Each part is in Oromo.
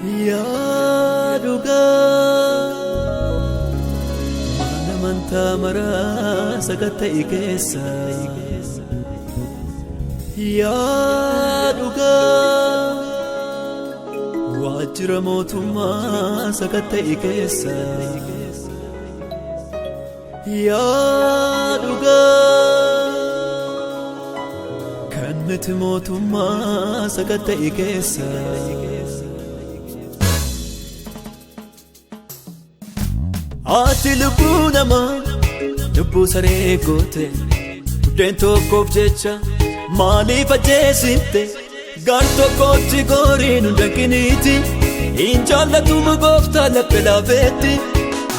Yaaduga mana manta mara sagatta ikessa Yaaduga wajjira mootummaa sagatta ikessa Yaaduga kan miti mootummaa sagatta ikessa Ati lubbuu namaa lubbuu saree goote buddeen tokkoof jecha maaliif ajjeesifte gar tokkotti goriin hunda kiniiti hin jaallatumu gooftaa laphee laafeetti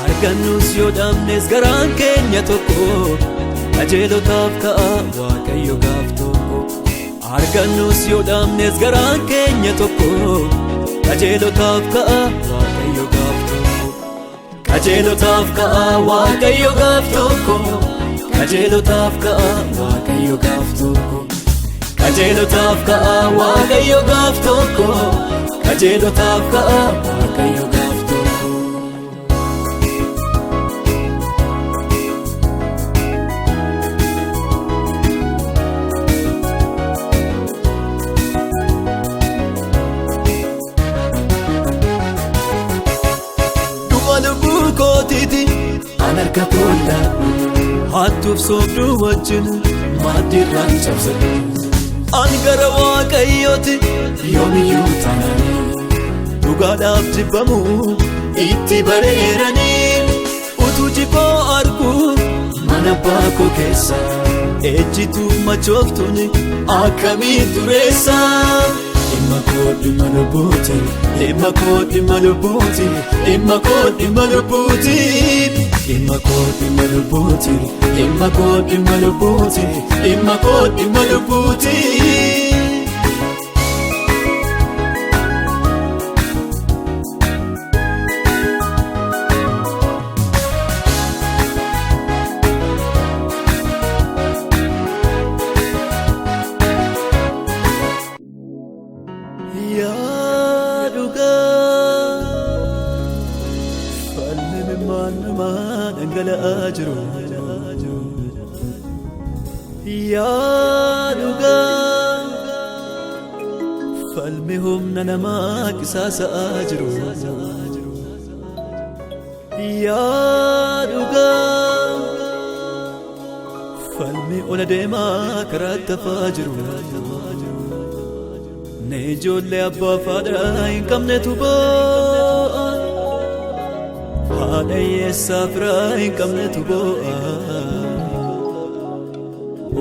argannus yoo dhabnes garaan keenya tokko qajeelotaaf ka'a Waaqayyo gaaf tokko argannus yoo dhabnes garaan keenya tokko qajeelotaaf ka'a Waaqayyo gaaf tokko Qajeelotaaf ka'a Waaqayyo gaaf tokko Qajeelotaaf ka'a Waaqayyo gaaf tokko Qajeelotaaf ka'a Waaqayyo gaaf tokko Qajeelotaaf ka'a Waaqayyo gaaf tokko Lubbuu kootiti anarka kolla hattuuf soobduu wajjin maaddiirraan cabsate an gara Waaqayyooti yoomiyyuu taananii dhugaadhaaf jibbamu itti bareeranii utuu jibboo arguu mana abbaa koo keessa ejjituu machooftuun akkamii dureessa Dhimma koo dhimma lubbuuti dhimma koo dhimma lubbuuti dhimma koo dhimma lubbuuti dhimma koo dhimma lubbuuti dhimma koo dhimma lubbuuti dhimma koo dhimma lubbuuti Yaaduga falme man dhangala'aa jiru Yaaduga falme humna namaa qisaasa'aa jiru Yaaduga falme ola deemaa karaatti hafaa jiru Ne ijoollee abbaa faadhaa hin qabnetu boo'a haadha hiyyeessaa firaa hin qabnetu boo'a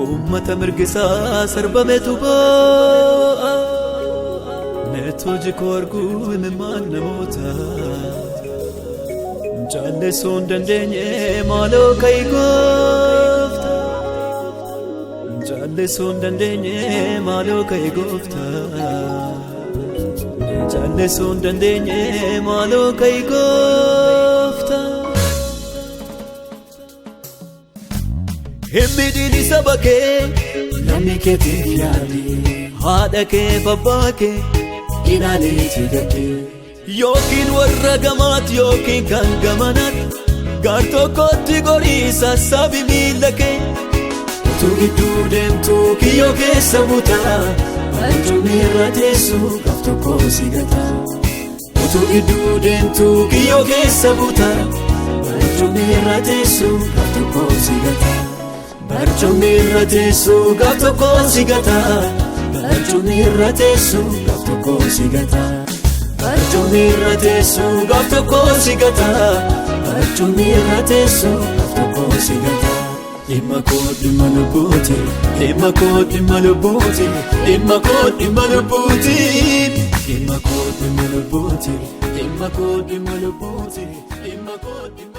uummata mirgisaa sarbametu boo'a neetu hojii koo arguu imimmaan namoota jaalleessuu hin dandeenye maaloo ka'i goofta Jaalleessuu hin dandeenye maaloo ka'i goofta Jaalleessuu hin dandeenye maaloo ka'i goofta Hin miidhiin saba kee namni keetiif yaadi haadha kee abbaa kee ilaaleeti gakkee yookiin warra gamaat yookiin kan gamanaat gar tokkotti gorii sassabi miilla kee Utuu gidduu deemtuu kiyyoo keessa buutaa Barcuun irra teessu gaaf tokko si gata Utuu gidduu deemtuu kiyyoo keessa buutaa Barcuun irra teessu gaaf tokko si gata Barcuun irra teessu gaaf tokko si gata Barcuun irra teessu gaaf tokko si gata Barcuun irra teessu gaaf tokko si gata Barcuun irra teessu gaaf tokko si gata Dhimma koo dhimma lubbuuti dhimma koo dhimma lubbuuti dhimma koo dhimma lubbuuti dhimma koo dhimma lubbuuti dhimma koo dhimma lubbuuti dhimma koo dhimma